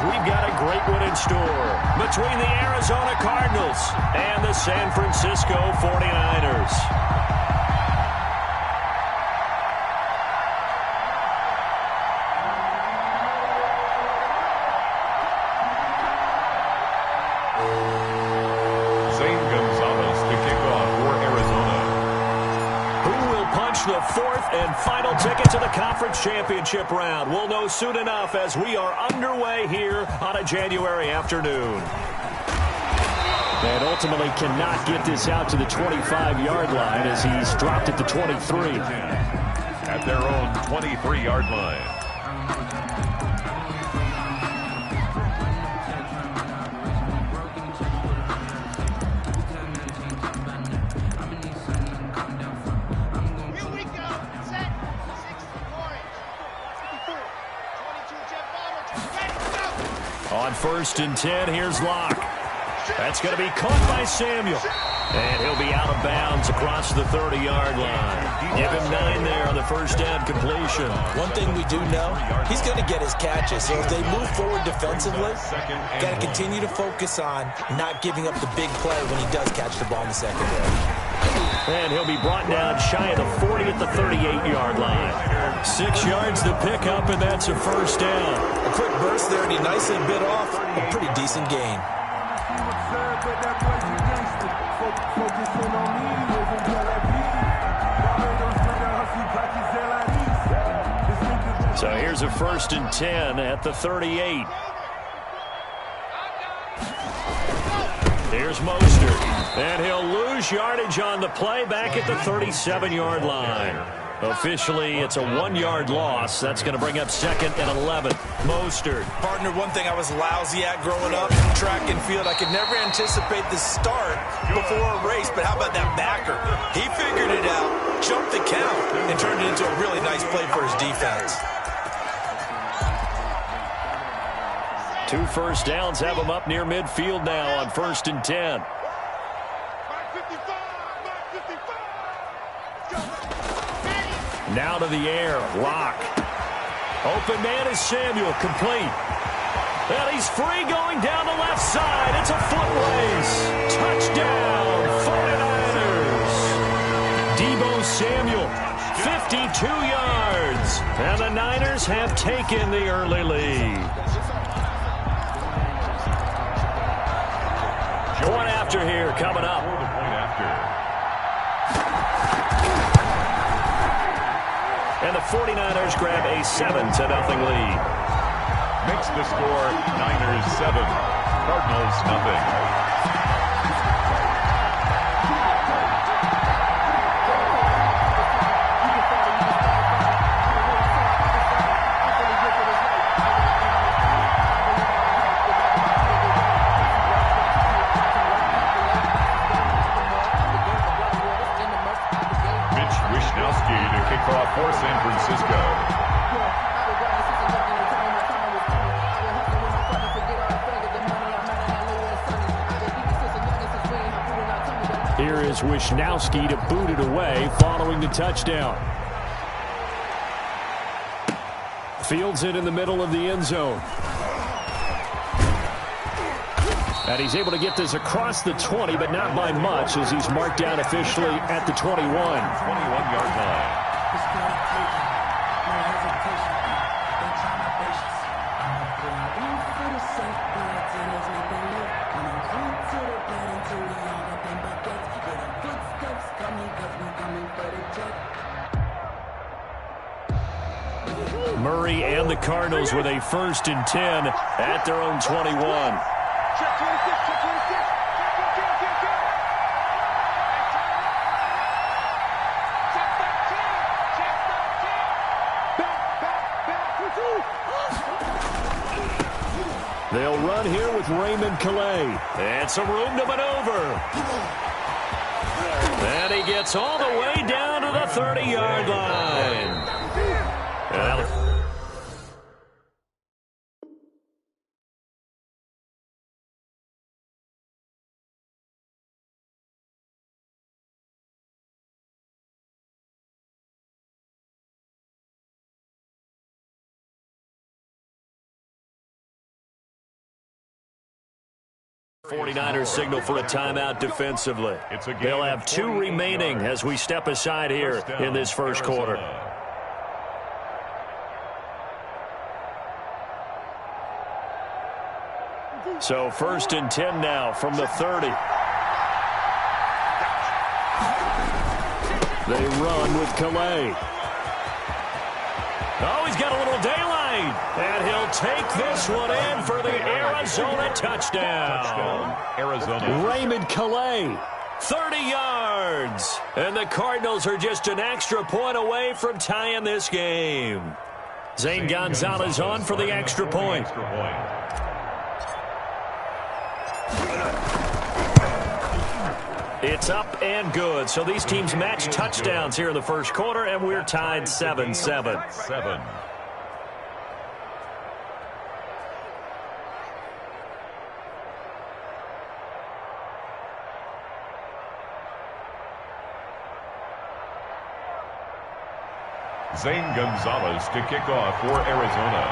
as we've got a great one in store between the Arizona Cardinals and the San Francisco 49ers. The fourth and final ticket to the conference championship round. We'll know soon enough as we are underway here on a January afternoon. And ultimately cannot get this out to the 25-yard line as he's dropped at the 23. At their own 23-yard line. On 1st and 10, here's Locke. That's going to be caught by Samuel. And he'll be out of bounds across the 30-yard line. Give him 9 there on the first down completion. One thing we do know, he's going to get his catches. So if they move forward defensively, got to continue to focus on not giving up the big play when he does catch the ball in the secondary. And he'll be brought down shy of the 40 at the 38-yard line. 6 yards to pick up, and that's a first down. A quick burst there, and he nicely bit off a pretty decent gain. So here's a 1st and 10 at the 38. Here's Mostert. And he'll lose yardage on the play back at the 37-yard line. Officially, it's a 1-yard loss. That's going to bring up 2nd and 11. Mostert. Partner, one thing I was lousy at growing up, track and field, I could never anticipate the start before a race, but how about that backer? He figured it out, jumped the count, and turned it into a really nice play for his defense. 2 first downs have him up near midfield now on 1st and 10. Now to the air, Locke. Open man is Samuel, complete. And he's free going down the left side. It's a foot race. Touchdown, 49ers. Deebo Samuel, 52 yards. And the Niners have taken the early lead. Point after here coming up. And the 49ers grab a 7-0 lead. Makes the score Niners 7, Cardinals nothing. For San Francisco. Here is Wisnowski to boot it away following the touchdown. Fields it in the middle of the end zone. And he's able to get this across the 20, but not by much as he's marked down officially at the 21. 21-yard line. Murray and the Cardinals with a 1st and 10 at their own 21. They'll run here with Raymond Calais. And some room to maneuver. And he gets all the way down to the 30-yard line. 49ers signal for a timeout defensively. They'll have 2 remaining as we step aside here in this first quarter. So 1st and 10 now from the 30. They run with Calais. Oh, he's got a little daylight. And he'll take this one in for the Arizona touchdown. Arizona. Raymond Calais, 30 yards. And the Cardinals are just an extra point away from tying this game. Zane Gonzalez on for the extra point. It's up and good. So these teams match touchdowns here in the first quarter, and we're tied 7-7. Zane Gonzalez to kick off for Arizona.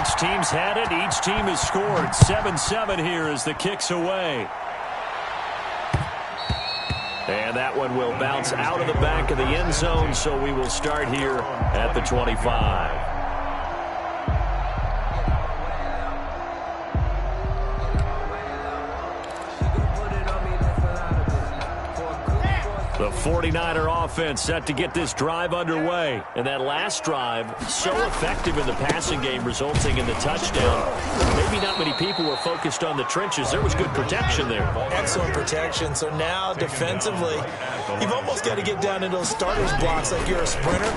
Each team's had it. Each team has scored. 7-7 here as the kick's away. And that one will bounce out of the back of the end zone, so we will start here at the 25. The 49er offense set to get this drive underway. And that last drive, so effective in the passing game, resulting in the touchdown. Maybe not many people were focused on the trenches. There was good protection there. Excellent protection. So now defensively, you've almost got to get down into those starters blocks like you're a sprinter.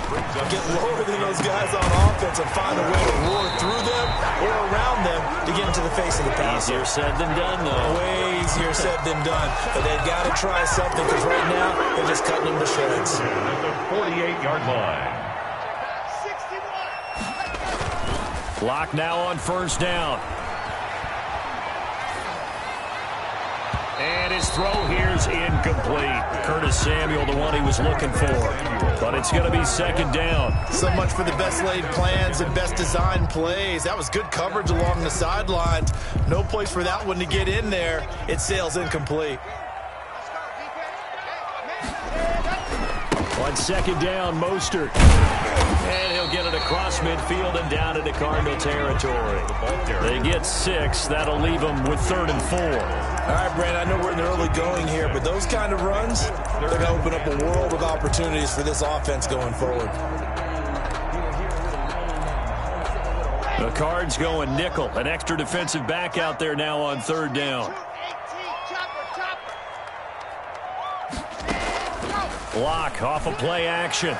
Get lower than those guys on offense and find a way to roar through them or around them to get into the face of the passer. Easier said than done, though. Way easier said than done. But they've got to try something because right now, they're just cutting them to shreds. At the 48-yard line. Clock now on 1st down. And his throw here's incomplete. Curtis Samuel, the one he was looking for. But it's going to be 2nd down. So much for the best laid plans and best designed plays. That was good coverage along the sidelines. No place for that one to get in there. It sails incomplete. On 2nd down, Mostert. And he'll get it across midfield and down into Cardinal territory. They get 6. That'll leave them with 3rd and 4. All right, Brent, I know we're in the early going here, but those kind of runs, they're going to open up a world of opportunities for this offense going forward. The Cards going nickel. An extra defensive back out there now on 3rd down. Block off a play action.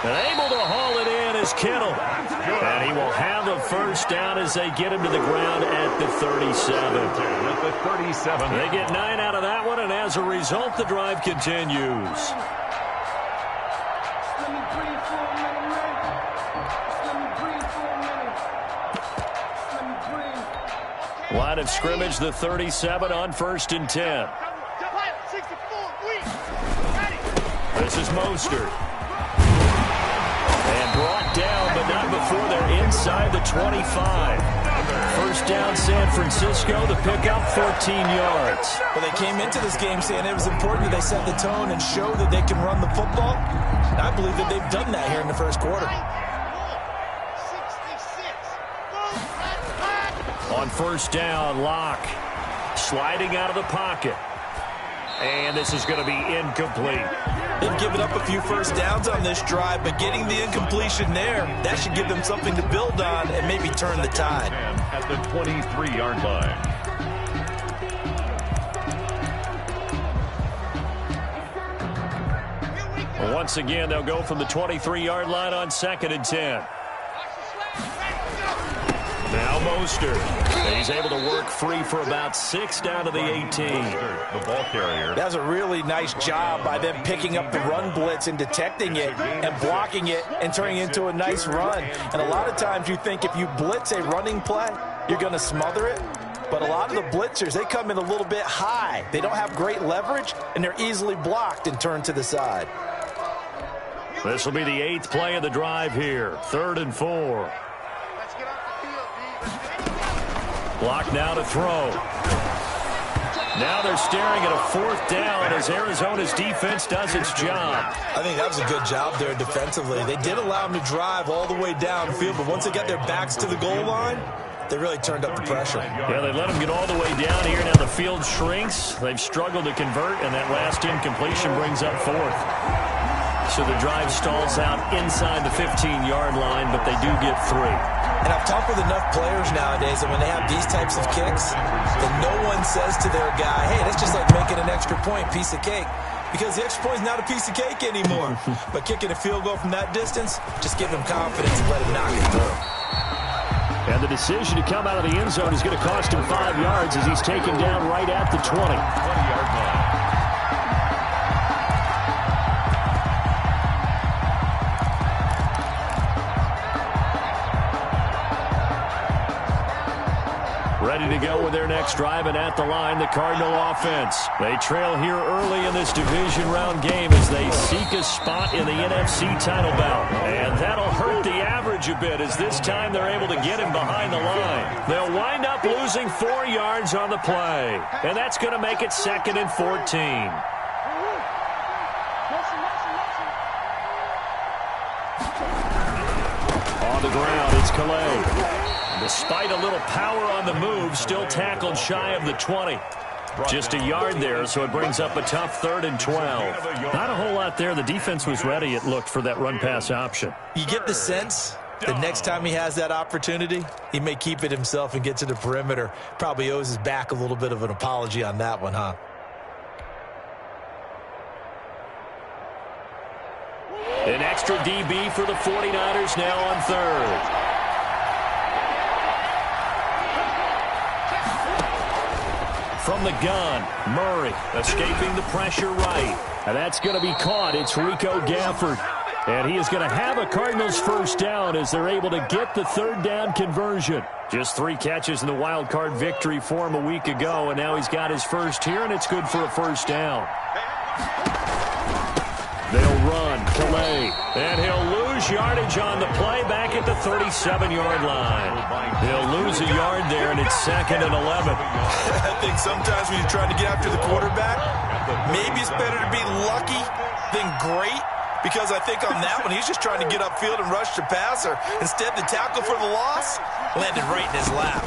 And able to haul it in is Kittle. And he will have the 1st down as they get him to the ground at the 37. At the 37. They get 9 out of that one, and as a result, the drive continues. Line of scrimmage, the 37 on 1st and 10. This is Mostert. And brought down, but not before they're inside the 25. 1st down, San Francisco. The pickup, 14 yards. Well, they came into this game saying it was important that they set the tone and show that they can run the football. And I believe that they've done that here in the first quarter. On 1st down, Locke sliding out of the pocket. And this is going to be incomplete. They've given up a few 1st downs on this drive, but getting the incompletion there, that should give them something to build on and maybe turn the tide. At the 23-yard line. Once again, they'll go from the 23-yard line on 2nd and 10. Now Mostert. He's able to work free for about 6 down to the 18. The ball carrier. That was a really nice job by them picking up the run blitz and detecting it and blocking it and turning it into a nice run. And a lot of times you think if you blitz a running play, you're going to smother it. But a lot of the blitzers, they come in a little bit high. They don't have great leverage, and they're easily blocked and turned to the side. This will be the 8th play of the drive here. 3rd and 4. Block now to throw. Now they're staring at a 4th down as Arizona's defense does its job. I think that was a good job there defensively. They did allow them to drive all the way downfield, but once they got their backs to the goal line, they really turned up the pressure. Yeah, they let them get all the way down here. Now the field shrinks. They've struggled to convert, and that last incompletion brings up 4th. So the drive stalls out inside the 15-yard line, but they do get 3. And I've talked with enough players nowadays that when they have these types of kicks, that no one says to their guy, hey, that's just like making an extra point, piece of cake. Because the extra point is not a piece of cake anymore. But kicking a field goal from that distance, just give him confidence and let him knock it through. And the decision to come out of the end zone is going to cost him 5 yards as he's taken down right at the 20. 20-yard line. Ready to go with their next drive, and at the line, the Cardinal offense. They trail here early in this division round game as they seek a spot in the NFC title bout. And that'll hurt the average a bit as this time they're able to get him behind the line. They'll wind up losing 4 yards on the play, and that's going to make it 2nd and 14. On the ground, it's Calais. Despite a little power on the move, still tackled shy of the 20. Just a yard there, so it brings up a tough 3rd and 12. Not a whole lot there. The defense was ready, it looked, for that run-pass option. You get the sense the next time he has that opportunity, he may keep it himself and get to the perimeter. Probably owes his back a little bit of an apology on that one, huh? An extra DB for the 49ers now on 3rd. From the gun, Murray escaping the pressure right. And that's going to be caught. It's Rico Gafford. And he is going to have a Cardinals 1st down as they're able to get the 3rd down conversion. Just 3 catches in the wild card victory for him a week ago, and now he's got his 1st here, and it's good for a 1st down. They'll run, Calais, and he'll lose yardage on the play back at the 37-yard line. He'll lose a yard there, and it's 2nd and 11. I think sometimes when you're trying to get after the quarterback, maybe it's better to be lucky than great, because I think on that one, he's just trying to get upfield and rush the passer. Instead, the tackle for the loss landed right in his lap.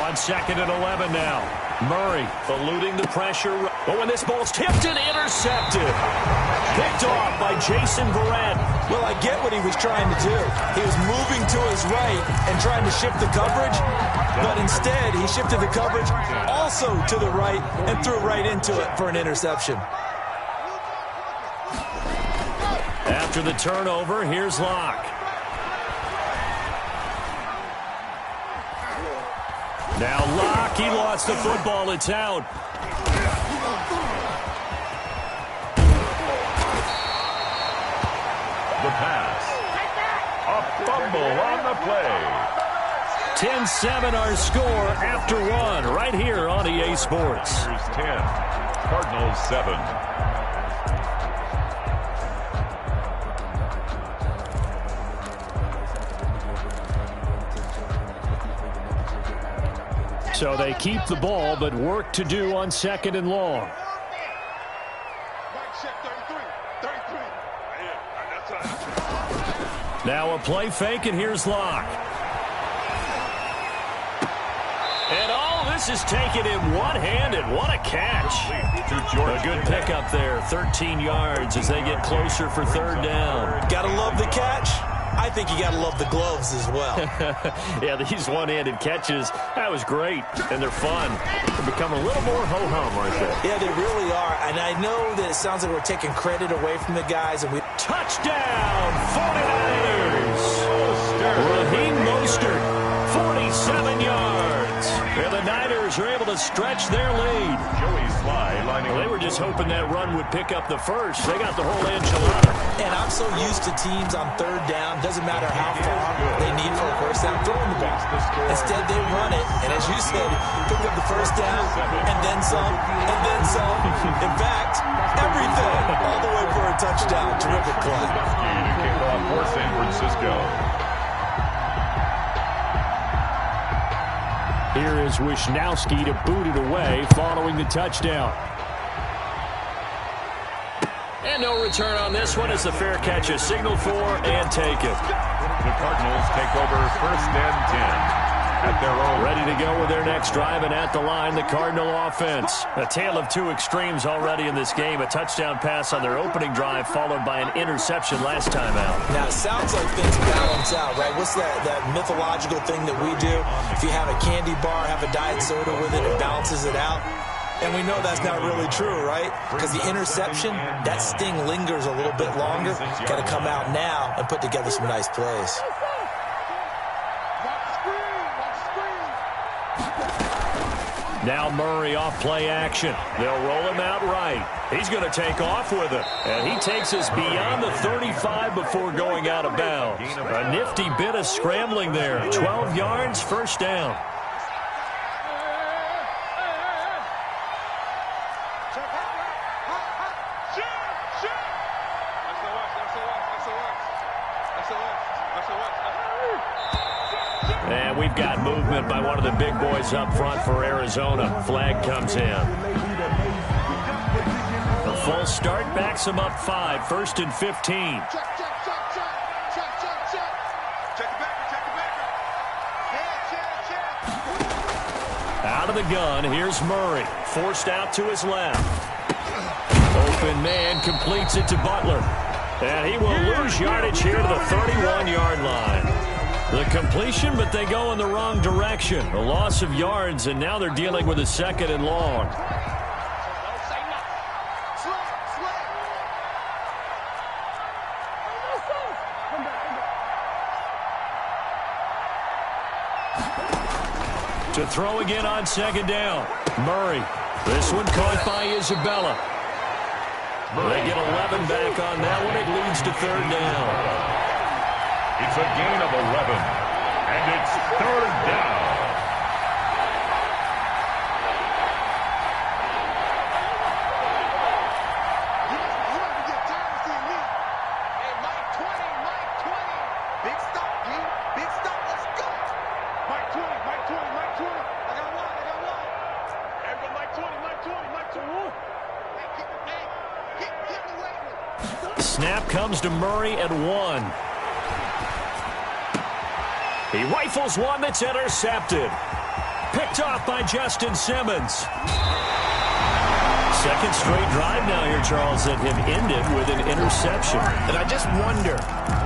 On 2nd and 11 now. Murray eluding the pressure. But when this ball's tipped and intercepted. Picked off by Jason Verrett. Well, I get what he was trying to do. He was moving to his right and trying to shift the coverage. But instead, he shifted the coverage also to the right and threw right into it for an interception. After the turnover, here's Locke. Now Locke, he lost the football. It's out. The pass. A fumble on the play. 10-7 our score after 1 right here on EA Sports. Here's 10. Cardinals 7. So they keep the ball, but work to do on 2nd and long. Now a play fake, and here's Locke. And all this is taken in one-handed. What a catch. A good pickup there, 13 yards as they get closer for 3rd down. Gotta love the catch. I think you got to love the gloves as well. Yeah, these one-handed catches, that was great, and they're fun. They become a little more ho-hum, aren't they? Yeah, they really are, and I know that it sounds like we're taking credit away from the guys. And Touchdown, 49ers! Raheem Mostert, 47 yards. And the Niners are able to stretch their lead. Joey Sly lining Well, they were just hoping that run would pick up the first. They got the whole enchilada. And I'm so used to teams on 3rd down, doesn't matter how far they need for a 1st down, throwing the ball. Instead, they run it, and as you said, pick up the 1st down, and then some, and then some. In fact, everything, all the way for a touchdown. Terrific play. to kick off for San Francisco. Here is Wisnowski to boot it away following the touchdown. And no return on this one as the fair catch is signaled for and taken. The Cardinals take over 1st and 10. At their own. Ready to go with their next drive, and at the line, the Cardinal offense. A tale of two extremes already in this game. A touchdown pass on their opening drive, followed by an interception last time out. Now, it sounds like things balance out, right? What's that mythological thing that we do? If you have a candy bar, have a diet soda with it, it balances it out. And we know that's not really true, right? Because the interception, that sting lingers a little bit longer. Got to come out now and put together some nice plays. Now Murray off play action. They'll roll him out right. He's going to take off with it. And he takes us beyond the 35 before going out of bounds. A nifty bit of scrambling there. 12 yards, first down. And we've got movement by one of the big boys up front for Arizona. Flag comes in. A full start backs them up 5, 1st and 15. Out of the gun, here's Murray. Forced out to his left. Open man completes it to Butler. And he will lose yardage here to the 31-yard line. The completion, but they go in the wrong direction. A loss of yards, and now they're dealing with a 2nd and long. To throw again on 2nd down. Murray. This one caught by Isabella. They get 11 back on that one. It leads to 3rd down. It's a gain of 11, and it's 3rd down. Hey, Mike 20. Big stop, D. Big stop. Let's go. Mike 20. I got one. Everybody, Mike 20. Hey, get away with it. Snap comes to Murray at 1. He rifles one that's intercepted. Picked off by Justin Simmons. 2nd straight drive now here, Charles, that have ended with an interception. And I just wonder,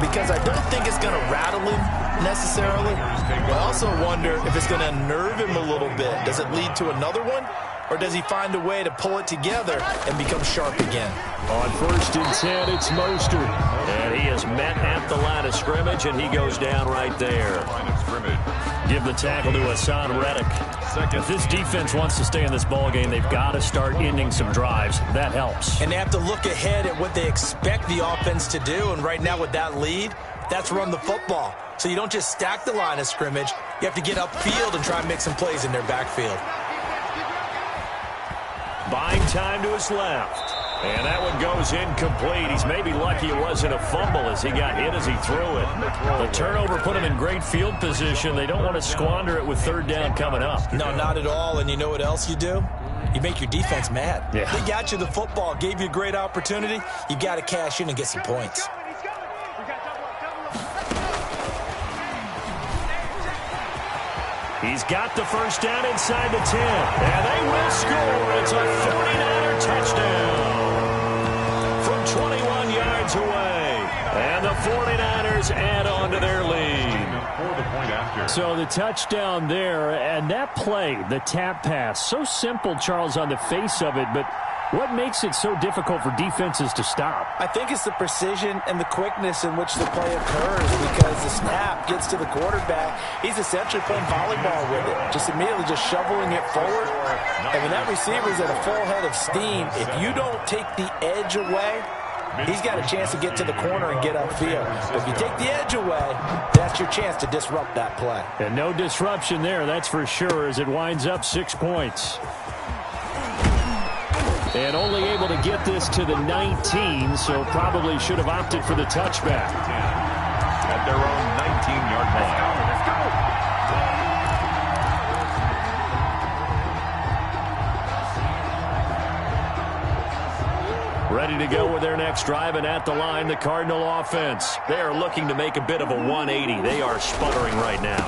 because I don't think it's going to rattle him necessarily, but I also wonder if it's going to unnerve him a little bit. Does it lead to another one? Or does he find a way to pull it together and become sharp again? On 1st and 10, it's Mostert. And he is met at the line of scrimmage, and he goes down right there. Give the tackle to Hassan Reddick. If this defense wants to stay in this ballgame, they've got to start ending some drives. That helps. And they have to look ahead at what they expect the offense to do. And right now with that lead, that's run the football. So you don't just stack the line of scrimmage. You have to get upfield and try and make some plays in their backfield. Buying time to his left. And that one goes incomplete. He's maybe lucky it wasn't a fumble as he got hit as he threw it. The turnover put him in great field position. They don't want to squander it with 3rd down coming up. No, not at all. And you know what else you do? You make your defense mad. Yeah. They got you the football, gave you a great opportunity. You got to cash in and get some points. He's got the 1st down inside the 10. And they will score. It's a 49er touchdown from 21 yards away. And the 49ers add on to their lead. So the touchdown there, and that play, the tap pass, so simple, Charles, on the face of it, but what makes it so difficult for defenses to stop? I think it's the precision and the quickness in which the play occurs because the snap gets to the quarterback. He's essentially playing volleyball with it, just immediately just shoveling it forward. And when that receiver's at a full head of steam, if you don't take the edge away, he's got a chance to get to the corner and get upfield. But if you take the edge away, that's your chance to disrupt that play. And no disruption there, that's for sure, as it winds up 6 points. And only able to get this to the 19, so probably should have opted for the touchback. At their own 19-yard line. Ready to go with their next drive, and at the line, the Cardinal offense. They are looking to make a bit of a 180. They are sputtering right now.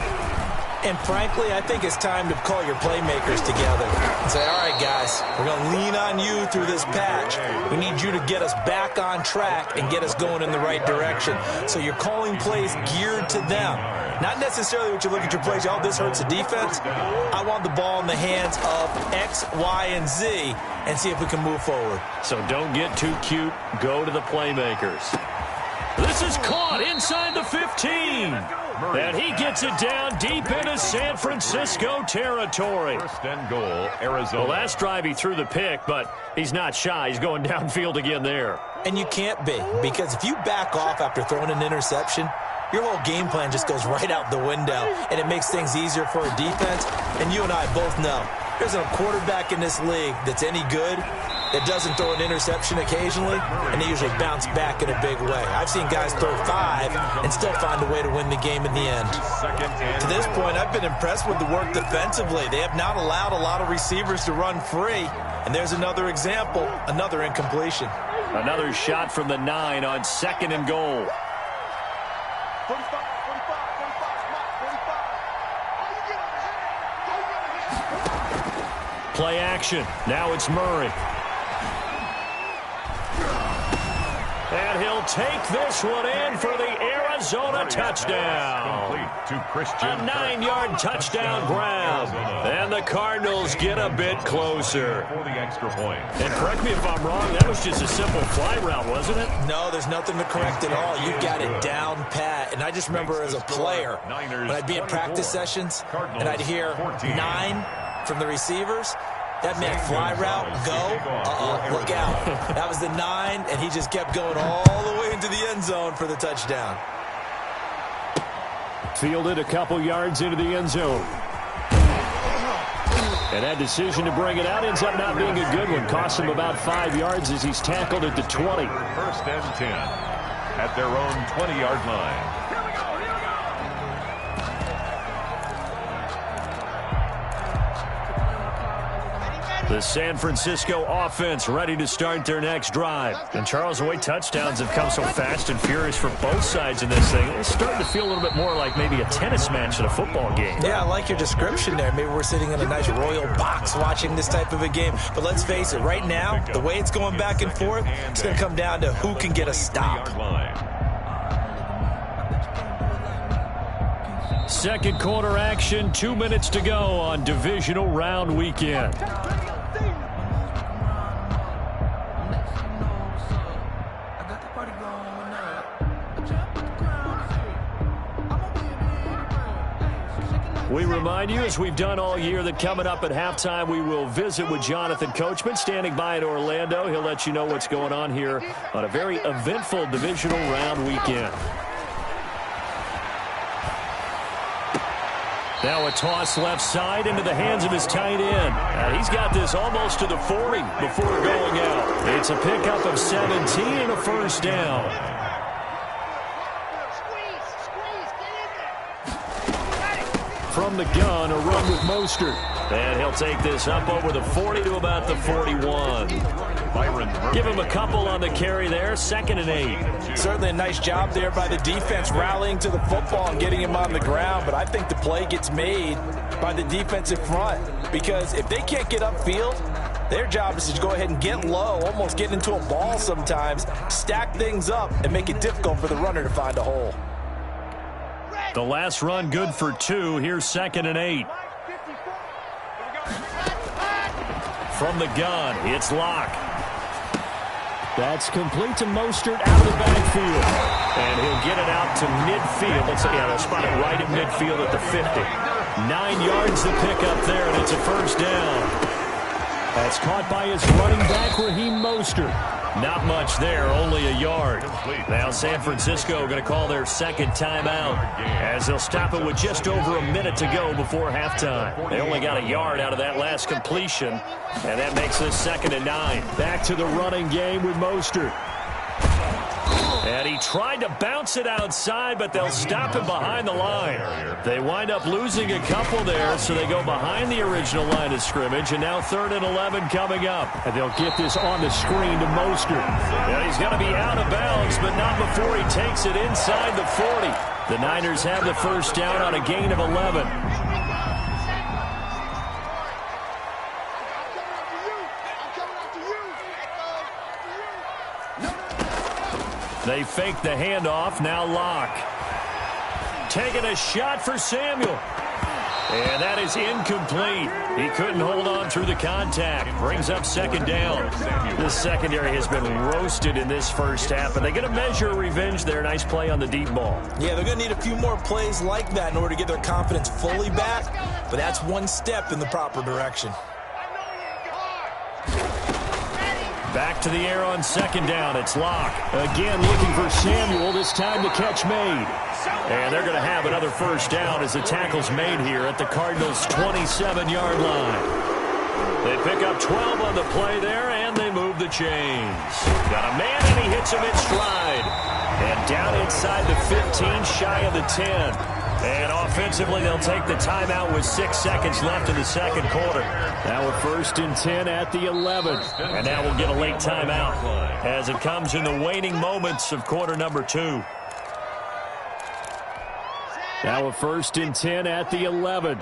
And frankly, I think it's time to call your playmakers together and say, all right, guys, we're going to lean on you through this patch. We need you to get us back on track and get us going in the right direction. So you're calling plays geared to them. Not necessarily what you look at your plays, oh, this hurts the defense. I want the ball in the hands of X, Y, and Z and see if we can move forward. So don't get too cute. Go to the playmakers. This is caught inside the 15. And he gets it down deep into San Francisco territory. First and goal, Arizona. Well, last drive he threw the pick, but he's not shy. He's going downfield again there. And you can't be, because if you back off after throwing an interception, your whole game plan just goes right out the window, and it makes things easier for a defense. And you and I both know there's a quarterback in this league that's any good that doesn't throw an interception occasionally, and they usually bounce back in a big way. I've seen guys throw 5 and still find a way to win the game in the end. To this point, I've been impressed with the work defensively. They have not allowed a lot of receivers to run free, and there's another example, another incompletion. Another shot from the 9 on 2nd and goal. 45, 45, 45. Play action. Now it's Murray. And he'll take this one in for the Arizona touchdown. To Christian. A 9-yard touchdown grab. And the Cardinals get a bit closer. For the extra point. And correct me if I'm wrong, that was just a simple fly route, wasn't it? No, there's nothing to correct at all. You got it down pat. And I just remember as a player, when I'd be in practice sessions and I'd hear 9 from the receivers, that meant fly route, go, look out. That was the 9, and he just kept going all the way into the end zone for the touchdown. Fielded a couple yards into the end zone. And that decision to bring it out ends up not being a good one. Costs him about 5 yards as he's tackled at the 20. First and 10 at their own 20-yard line. The San Francisco offense ready to start their next drive. And Charles, the way touchdowns have come so fast and furious for both sides in this thing, it's starting to feel a little bit more like maybe a tennis match in a football game. Yeah, I like your description there. Maybe we're sitting in a nice royal box watching this type of a game. But let's face it, right now, the way it's going back and forth, it's going to come down to who can get a stop. Second quarter action, 2 minutes to go on divisional round weekend. We remind you, as we've done all year, that coming up at halftime, we will visit with Jonathan Coachman, standing by in Orlando. He'll let you know what's going on here on a very eventful divisional round weekend. Now a toss left side into the hands of his tight end. He's got this almost to the 40 before going out. It's a pickup of 17 and a first down. From the gun, a run with Mostert. And he'll take this up over the 40 to about the 41. Give him a couple on the carry there, 2nd and 8. Certainly a nice job there by the defense rallying to the football and getting him on the ground. But I think the play gets made by the defensive front. Because if they can't get upfield, their job is to go ahead and get low, almost get into a ball sometimes, stack things up, and make it difficult for the runner to find a hole. The last run good for 2. Here's 2nd and 8. From the gun, it's Locke. That's complete to Mostert out of the backfield. And he'll get it out to midfield. Looks like they'll spot it right at midfield at the 50. 9 yards to pick up there, and it's a first down. That's caught by his running back, Raheem Mostert. Not much there, only a yard. Now San Francisco going to call their second timeout as they'll stop it with just over a minute to go before halftime. They only got a yard out of that last completion, and that makes this 2nd and 9. Back to the running game with Mostert. And he tried to bounce it outside, but they'll stop him behind the line. They wind up losing a couple there, so they go behind the original line of scrimmage, and now 3rd and 11 coming up. And they'll get this on the screen to Mostert. And he's going to be out of bounds, but not before he takes it inside the 40. The Niners have the first down on a gain of 11. They fake the handoff, now Locke. Taking a shot for Samuel. And that is incomplete. He couldn't hold on through the contact. Brings up 2nd down. This secondary has been roasted in this first half, and they're going to measure revenge there. Nice play on the deep ball. Yeah, they're going to need a few more plays like that in order to get their confidence fully back, but that's one step in the proper direction. Back to the air on 2nd down. It's Locke. Again looking for Samuel. This time the catch made. And they're going to have another first down as the tackle's made here at the Cardinals' 27-yard line. They pick up 12 on the play there, and they move the chains. Got a man, and he hits him in stride. And down inside the 15, shy of the 10. And offensively, they'll take the timeout with 6 seconds left in the second quarter. Now a 1st and 10 at the 11. And now we'll get a late timeout as it comes in the waning moments of quarter number 2. Now a 1st and 10 at the 11.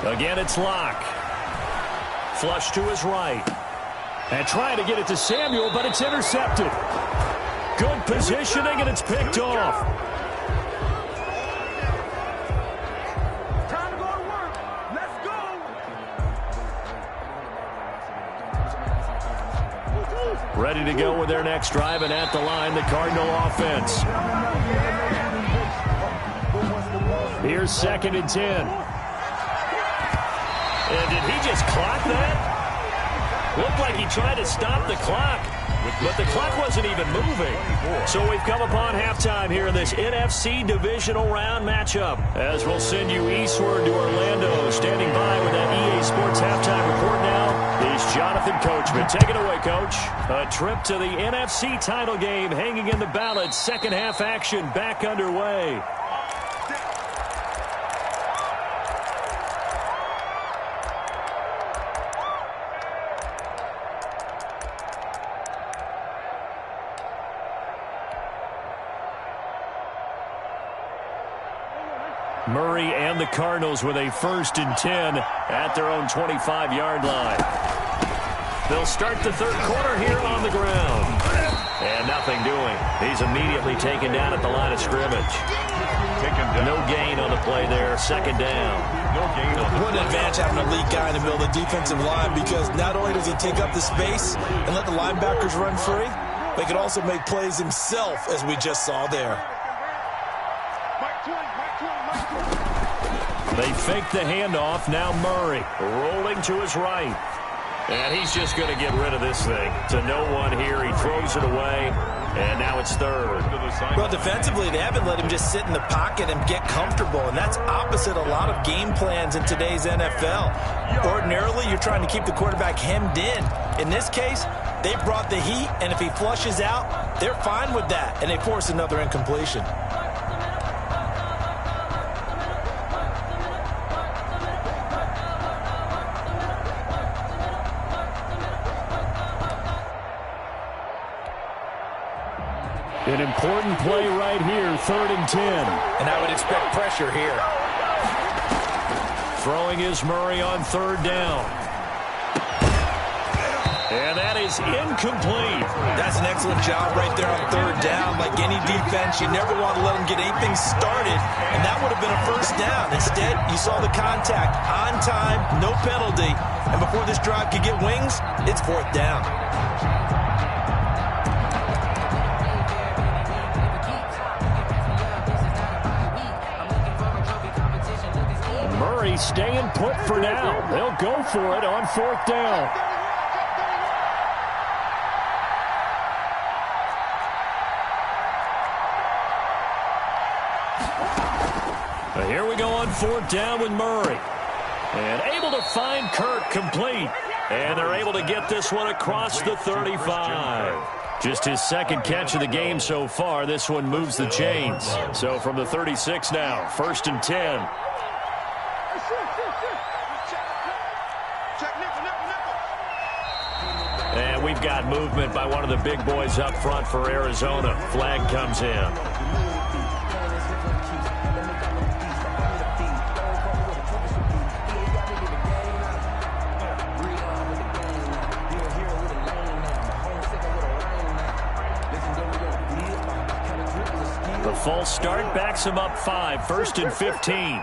Again, it's Locke. Flush to his right. And trying to get it to Samuel, but it's intercepted. Good positioning, and it's picked off. Time to go to work. Let's go. Ready to go with their next drive, and at the line, the Cardinal offense. Here's 2nd and 10. And did he just clock that? Looked like he tried to stop the clock, but the clock wasn't even moving. So we've come upon halftime here in this NFC divisional round matchup. As we'll send you eastward to Orlando. Standing by with that EA Sports halftime report now is Jonathan Coachman. Take it away, Coach. A trip to the NFC title game hanging in the balance. Second half action back underway. Murray and the Cardinals with a 1st and 10 at their own 25-yard line. They'll start the third quarter here on the ground. And nothing doing. He's immediately taken down at the line of scrimmage. No gain on the play there. 2nd down. What an advantage having a lead guy in the middle of the defensive line, because not only does he take up the space and let the linebackers run free, but he can also make plays himself, as we just saw there. They fake the handoff. Now Murray rolling to his right. And he's just going to get rid of this thing. To no one here. He throws it away. And now it's 3rd. Well, defensively, they haven't let him just sit in the pocket and get comfortable. And that's opposite a lot of game plans in today's NFL. Ordinarily, you're trying to keep the quarterback hemmed in. In this case, they brought the heat. And if he flushes out, they're fine with that. And they force another incompletion. An important play right here, 3rd and 10. And I would expect pressure here. Throwing is Murray on 3rd down. And that is incomplete. That's an excellent job right there on 3rd down. Like any defense, you never want to let them get anything started, and that would have been a 1st down. Instead, you saw the contact on time, no penalty, and before this drive could get wings, it's 4th down. Murray staying put for now. They'll go for it on 4th down. Here we go on 4th down with Murray. And able to find Kirk complete. And they're able to get this one across the 35. Just his second catch of the game so far. This one moves the chains. So from the 36 now, 1st and 10. And we've got movement by one of the big boys up front for Arizona. Flag comes in. The false start backs him up 5, 1st and 15.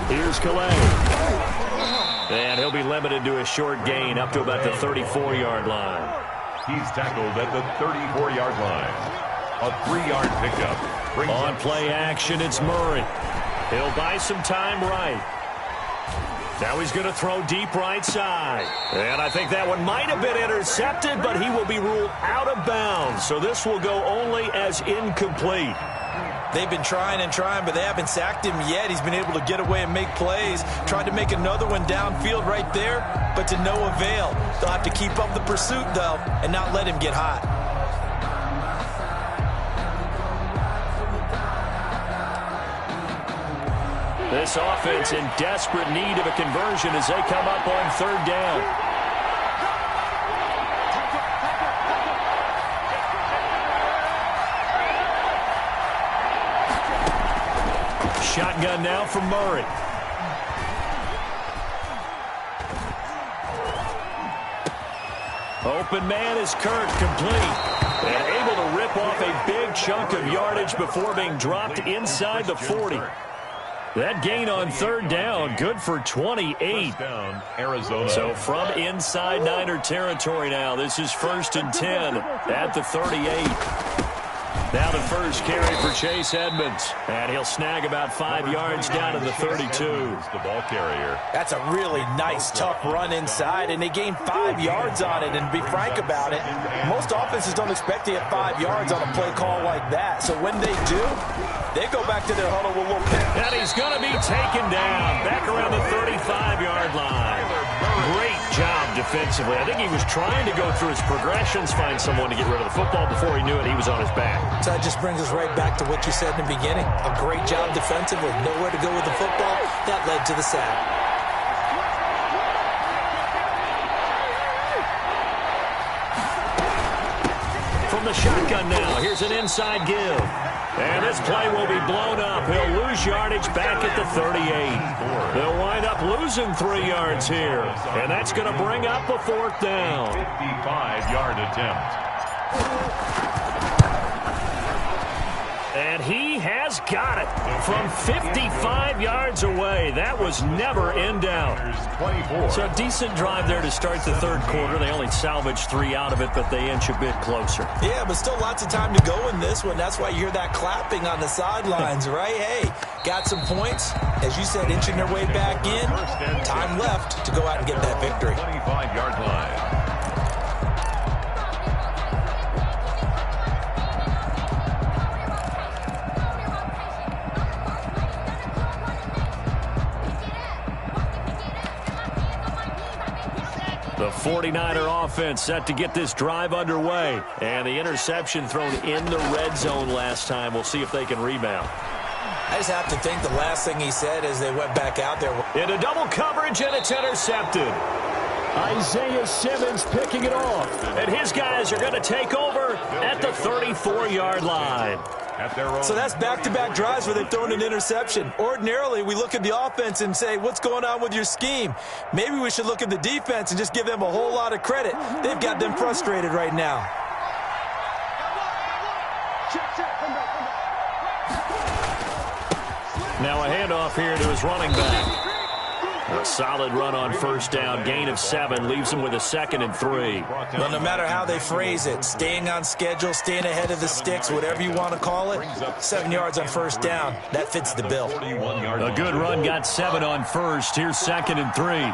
Here's Calais. And he'll be limited to a short gain up to about the 34-yard line. He's tackled at the 34-yard line. A 3-yard pickup. On play action, it's Murray. He'll buy some time right. Now he's going to throw deep right side. And I think that one might have been intercepted, but he will be ruled out of bounds. So this will go only as incomplete. They've been trying and trying, but they haven't sacked him yet. He's been able to get away and make plays. Tried to make another one downfield right there, but to no avail. They'll have to keep up the pursuit, though, and not let him get hot. This offense in desperate need of a conversion as they come up on 3rd down. Shotgun now from Murray. Open man is Kirk, complete. And able to rip off a big chunk of yardage before being dropped inside the 40. That gain on 3rd down, good for 28. Arizona. So from inside Niner territory now, this is 1st and 10 at the 38. Now the first carry for Chase Edmonds. And he'll snag about 5 yards down to the 32. The ball carrier. That's a really nice, tough run inside, and they gained 5 yards on it. And to be frank about it, most offenses don't expect to get 5 yards on a play call like that. So when they do, they go back to their huddle with a little pick. And he's going to be taken down back around the 35-yard line. Great job defensively. I think he was trying to go through his progressions, find someone to get rid of the football. Before he knew it, he was on his back. So that just brings us right back to what you said in the beginning. A great job defensively. Nowhere to go with the football. That led to the sack. From the shotgun now, here's an inside give. And this play will be blown up. He'll lose yardage back at the 38. They'll wind up losing 3 yards here. And that's going to bring up a 4th down. 55-yard attempt. And he has got it from 55 yards away. That was never in doubt. So a decent drive there to start the 3rd quarter. They only salvaged 3 out of it, but they inch a bit closer. Yeah, but still lots of time to go in this one. That's why you hear that clapping on the sidelines, right? Hey, got some points. As you said, inching their way back in. Time left to go out and get that victory. 25-yard line. The 49er offense set to get this drive underway. And the interception thrown in the red zone last time. We'll see if they can rebound. I just have to think the last thing he said as they went back out there. Into double coverage, and it's intercepted. Isaiah Simmons picking it off. And his guys are going to take over at the 34-yard line. So that's back-to-back drives where they've thrown an interception. Ordinarily, we look at the offense and say, what's going on with your scheme? Maybe we should look at the defense and just give them a whole lot of credit. They've got them frustrated right now. Now a handoff here to his running back. A solid run on 1st down. Gain of 7 leaves him with a 2nd and 3. Well, no matter how they phrase it, staying on schedule, staying ahead of the sticks, whatever you want to call it, 7 yards on 1st down, that fits the bill. A good run, got 7 on 1st. Here's 2nd and 3.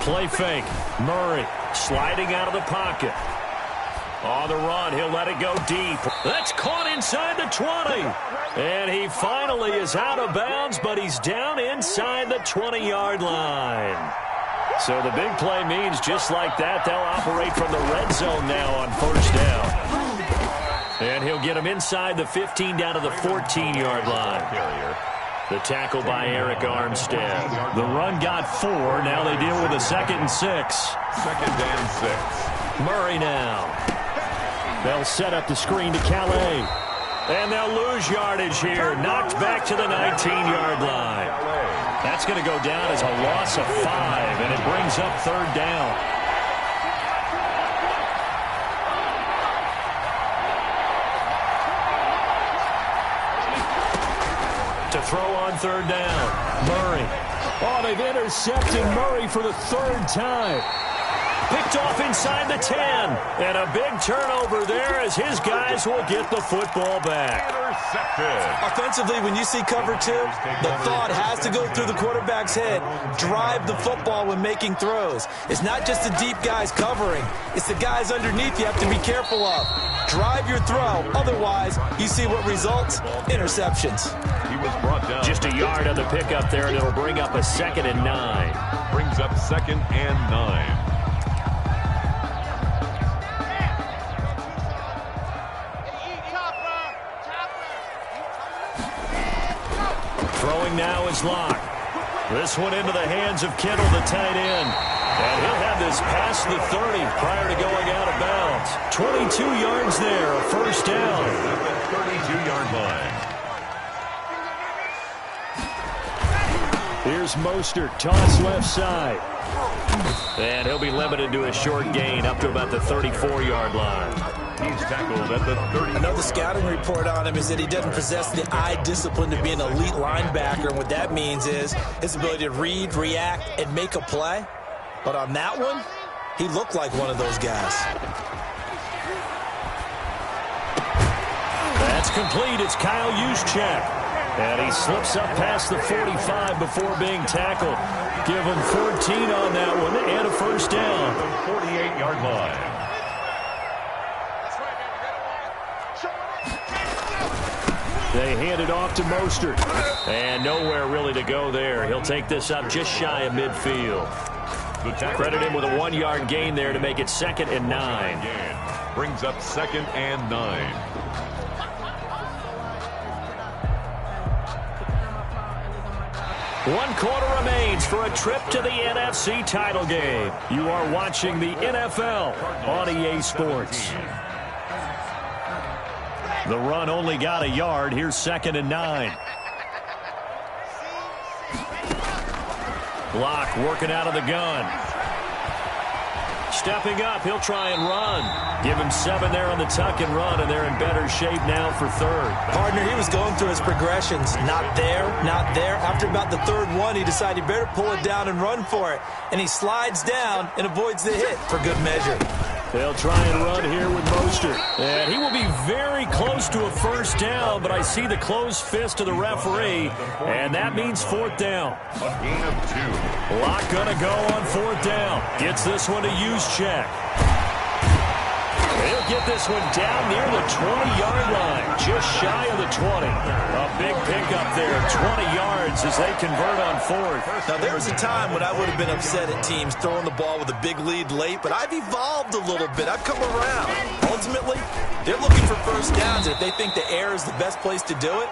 Play fake. Murray sliding out of the pocket. On the run, he'll let it go deep. That's caught inside the 20. And he finally is out of bounds, but he's down inside the 20-yard line. So the big play means just like that, they'll operate from the red zone now on first down. And he'll get him inside the 15 down to the 14-yard line. The tackle by Eric Armstead. The run got 4. Now they deal with a 2nd and 6. 2nd and 6. Murray now. They'll set up the screen to Calais. And they'll lose yardage here. Knocked back to the 19-yard line. That's going to go down as a loss of 5, and it brings up 3rd down. To throw on 3rd down. Murray. Oh, they've intercepted Murray for the 3rd time. Picked off inside the 10. And a big turnover there as his guys will get the football back. Intercepted. Offensively, when you see cover 2, the thought has to go through the quarterback's head. Drive the football when making throws. It's not just the deep guys covering. It's the guys underneath you have to be careful of. Drive your throw. Otherwise, you see what results? Interceptions. He was brought down. Just a yard on the pickup there, and it'll bring up a 2nd and 9. Brings up 2nd and 9. Throwing now is Locke. This one into the hands of Kittle, the tight end. And he'll have this past the 30 prior to going out of bounds. 22 yards there, a 1st down. At the 32-yard line. Here's Mostert, toss left side. And he'll be limited to a short gain up to about the 34-yard line. He's tackled at the 30. I know the scouting report on him is that he doesn't possess the eye discipline to be an elite linebacker. And what that means is his ability to read, react, and make a play. But on that one, he looked like one of those guys. That's complete. It's Kyle Juszczyk. And he slips up past the 45 before being tackled. Give him 14 on that one and a 1st down. The 48-yard line. They hand it off to Mostert. And nowhere really to go there. He'll take this up just shy of midfield. Credit him with a 1-yard gain there to make it 2nd and 9. Brings up 2nd and 9. One quarter remains for a trip to the NFC title game. You are watching the NFL on EA Sports. The run only got a yard. Here's 2nd and 9. Locke working out of the gun. Stepping up, he'll try and run. Give him 7 there on the tuck and run, and they're in better shape now for 3rd. Partner, he was going through his progressions. Not there, not there. After about the 3rd one, he decided he better pull it down and run for it. And he slides down and avoids the hit for good measure. They'll try and run here with Mostert. And he will be very close to a 1st down, but I see the closed fist of the referee, and that means 4th down. A gain of 2. Locke gonna go on 4th down. Gets this one to Juszczyk. He'll get this one down near the 20-yard line, just shy of the 20. A big pickup there, 20 yards as they convert on 4th. Now, there was a time when I would have been upset at teams throwing the ball with a big lead late, but I've evolved a little bit. I've come around. Ultimately, they're looking for 1st downs. If they think the air is the best place to do it,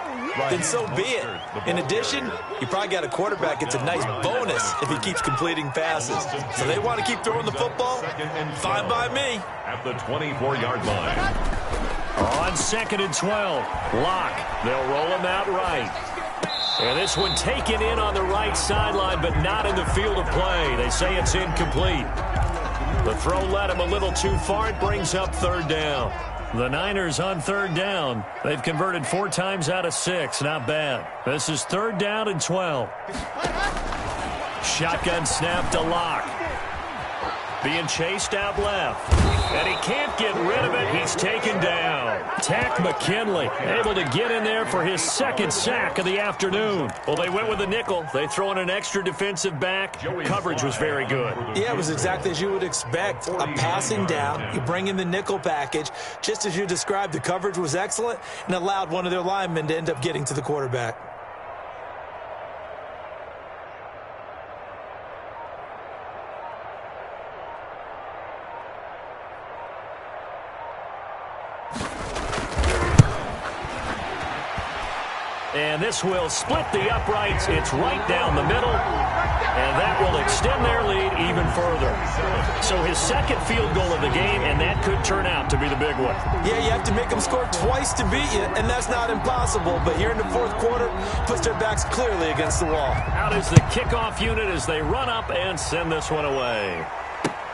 then so be it. In addition, you probably got a quarterback. It's a nice bonus if he keeps completing passes. So they want to keep throwing the football. Fine by me. At the 24-yard line. On 2nd and 12, Locke. They'll roll him out right. And this one taken in on the right sideline, but not in the field of play. They say it's incomplete. The throw led him a little too far. It brings up 3rd down. The Niners on 3rd down. They've converted 4 times out of 6. Not bad. This is 3rd down and 12. Shotgun snap to Locke. being chased out left. And he can't get rid of it. He's taken down. Tack McKinley able to get in there for his second sack of the afternoon. Well, they went with a nickel. They throw in an extra defensive back. Coverage was very good. Yeah, it was exactly as you would expect. A passing down. You bring in the nickel package. Just as you described, the coverage was excellent and allowed one of their linemen to end up getting to the quarterback. And this will split the uprights. It's right down the middle. And that will extend their lead even further. So his second field goal of the game, and that could turn out to be the big one. Yeah, you have to make them score twice to beat you, and that's not impossible. But here in the fourth quarter, puts their backs clearly against the wall. Out is the kickoff unit as they run up and send this one away.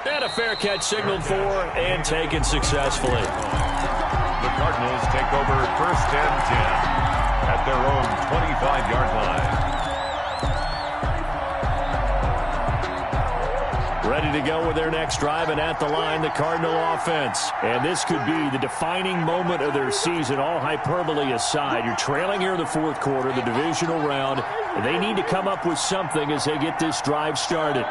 And a fair catch signaled for and taken successfully. The Cardinals take over first and 10. At their own 25-yard line. Ready to go with their next drive, and at the line, the Cardinal offense. And this could be the defining moment of their season, all hyperbole aside. You're trailing here in the fourth quarter, the divisional round. And they need to come up with something as they get this drive started.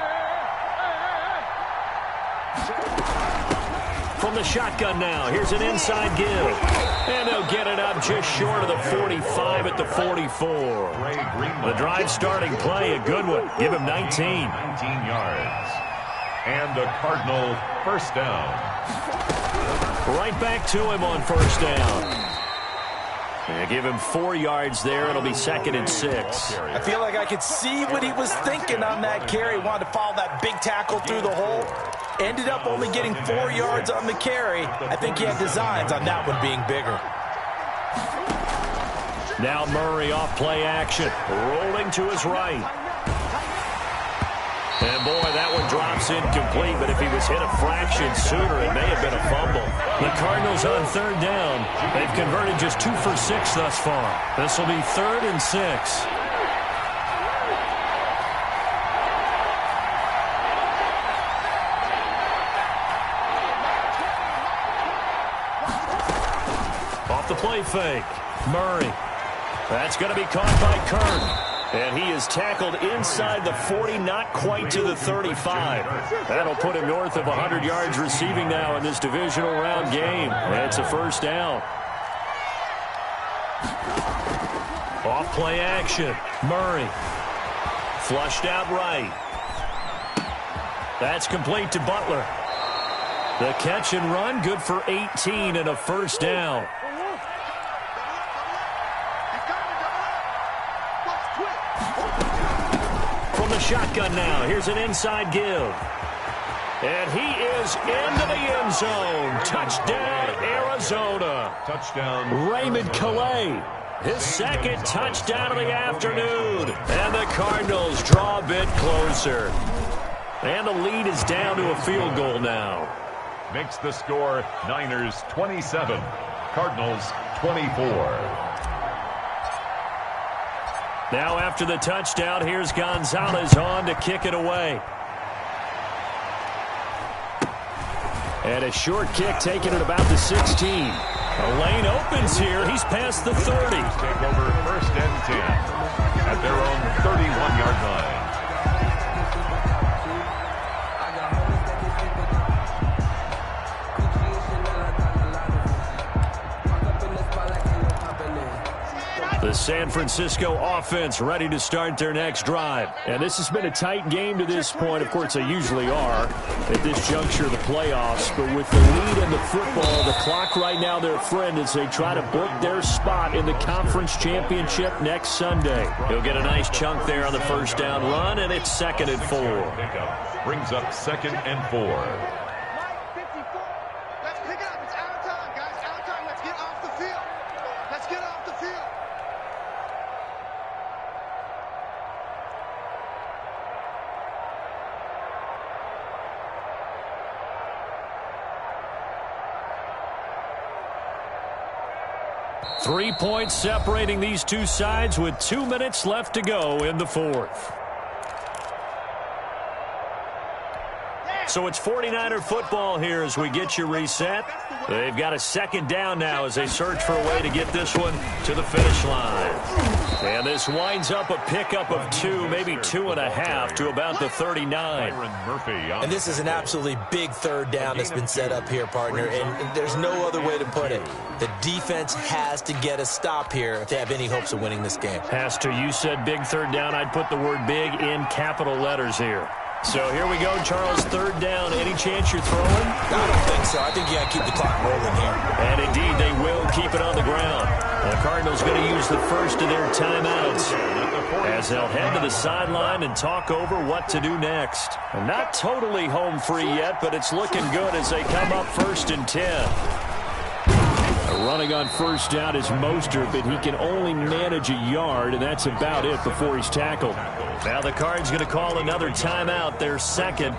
From the shotgun now, here's an inside give. And they'll get it up just short of the 45 at the 44. The drive starting play, a good one. Give him 19. 19 yards. And the Cardinal first down. Right back to him on first down. And give him 4 yards there. It'll be second and 6. I feel like I could see what he was thinking on that carry. Wanted to follow that big tackle through the hole. Ended up only getting 4 yards on the carry. I think he had designs on that one being bigger. Now Murray off play action. Rolling to his right. And boy, that one drops incomplete, but if he was hit a fraction sooner, it may have been a fumble. The Cardinals on third down. They've converted just 2 for 6 thus far. This will be 3rd and 6. Off the play fake. Murray. That's going to be caught by Kirk. And he is tackled inside the 40, not quite to the 35. That'll put him north of 100 yards receiving now in this divisional round game. That's a first down. Off play action. Murray. Flushed out right. That's complete to Butler. The catch and run, good for 18 and a first down. From the shotgun now, here's an inside give. And he is into the end zone. Touchdown, Arizona. Touchdown. Raymond Calais, his second touchdown of the afternoon. And the Cardinals draw a bit closer. And the lead is down to a field goal now. Makes the score Niners 27, Cardinals 24. Now after the touchdown, here's Gonzalez on to kick it away. And a short kick taken at about the 16. A lane opens here. He's past the 30. Take over first and 10 at their own 31-yard line. The San Francisco offense ready to start their next drive. And this has been a tight game to this point. Of course, they usually are at this juncture of the playoffs. But with the lead in the football, the clock right now their friend as they try to book their spot in the conference championship next Sunday. He'll get a nice chunk there on the first down run, and it's 2nd and 4. Pickup brings up 2nd and 4. Let's pick it up. It's out of time, guys. Out of time. Let's get off the field. Let's get off the field. Three points separating these two sides with 2 minutes left to go in the fourth. So it's 49er football here as we get you reset. They've got a second down now as they search for a way to get this one to the finish line. And this winds up a pickup of 2, maybe 2.5 to about the 39. And this is an absolutely big third down that's been set up here, partner, and there's no other way to put it. The defense has to get a stop here if they have any hopes of winning this game. Has to. You said big third down. I'd put the word big in capital letters here. So here we go, Charles, third down. Any chance you're throwing? I don't think so. I think you got to keep the clock rolling here. And indeed, they will keep it on the ground. The Cardinals going to use the first of their timeouts as they'll head to the sideline and talk over what to do next. Not totally home free yet, but it's looking good as they come up 1st and 10. Running on first down is Mostert, but he can only manage a yard, and that's about it before he's tackled. Now the Cards going to call another timeout, their second,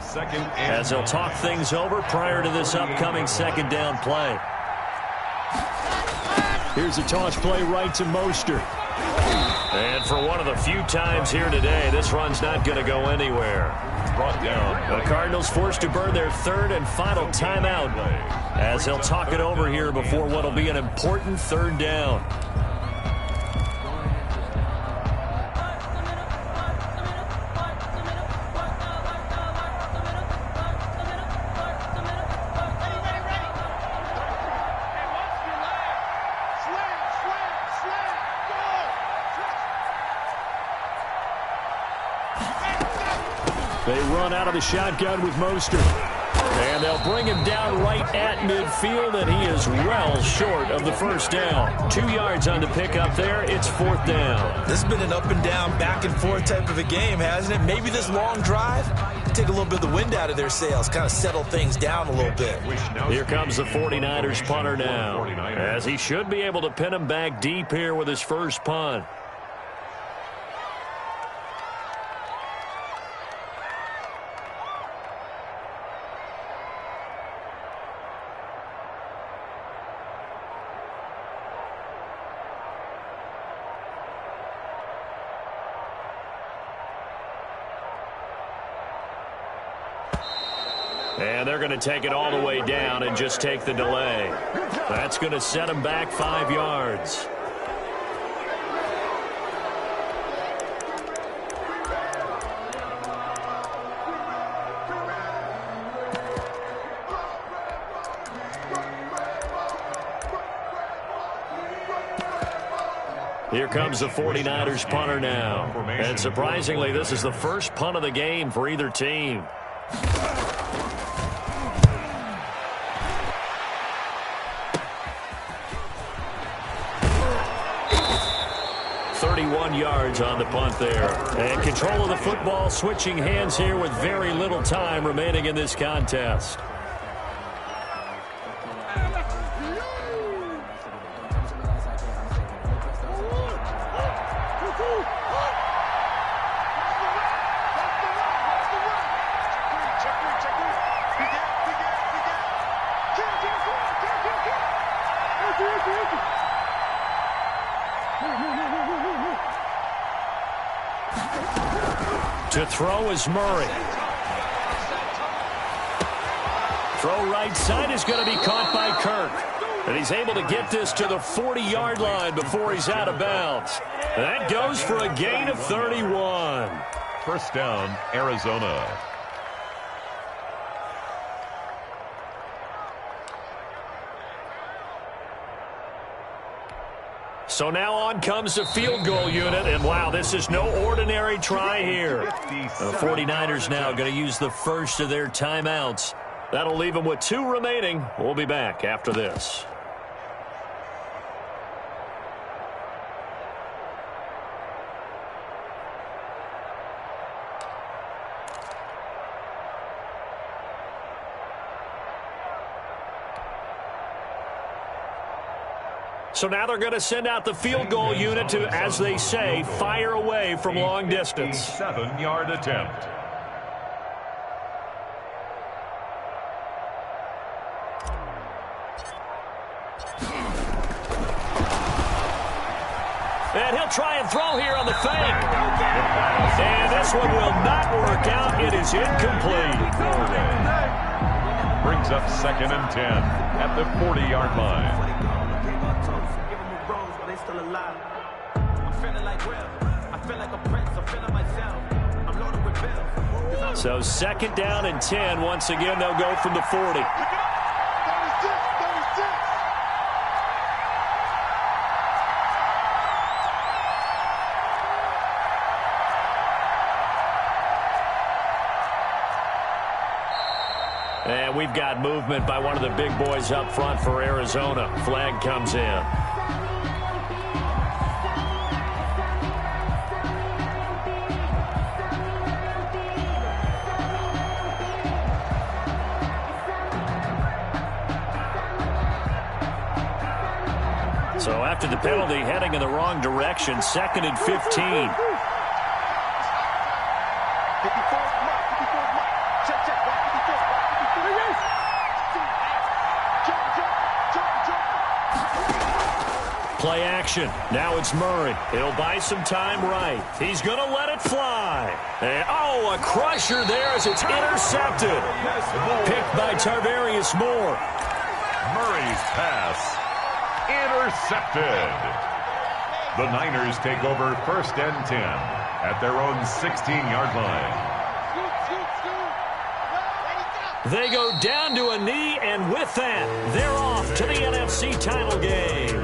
as they'll talk things over prior to this upcoming second down play. Here's a toss play right to Mostert. And for one of the few times here today, this run's not going to go anywhere. Brought down. The Cardinals forced to burn their third and final timeout as they'll talk it over here before what will be an important third down. They run out of the shotgun with Mostert. And they'll bring him down right at midfield, and he is well short of the first down. 2 yards on the pickup there. It's 4th down. This has been an up and down, back and forth type of a game, hasn't it? Maybe this long drive take a little bit of the wind out of their sails, kind of settle things down a little bit. Here comes the 49ers punter now, as he should be able to pin him back deep here with his first punt. And they're going to take it all the way down and just take the delay. That's going to set them back 5 yards. Here comes the 49ers punter now. And surprisingly, this is the first punt of the game for either team. Yards on the punt there. And control of the football switching hands here with very little time remaining in this contest. To throw is Murray. Throw right side is going to be caught by Kirk. And he's able to get this to the 40-yard line before he's out of bounds. That goes for a gain of 31. First down, Arizona. So now on comes the field goal unit, and wow, this is no ordinary try here. The 49ers now going to use the first of their timeouts. That'll leave them with 2 remaining. We'll be back after this. So now they're going to send out the field goal unit to, as they say, fire away from long distance. 7-yard attempt. And And he'll try and throw here on the fake. And this one will not work out. It is incomplete. Brings up 2nd and 10 at the 40-yard line. So 2nd down and 10. Once again, they'll go from the 40. And we've got movement by one of the big boys up front for Arizona. Flag comes in. So after the penalty, heading in the wrong direction, 2nd and 15. Play action. Now it's Murray. He'll buy some time right. He's going to let it fly. And, a crusher there as it's intercepted. Picked by Tarvarius Moore. Murray's pass intercepted. The Niners take over 1st and 10 at their own 16-yard line. They go down to a knee, and with that, they're off to the NFC title game.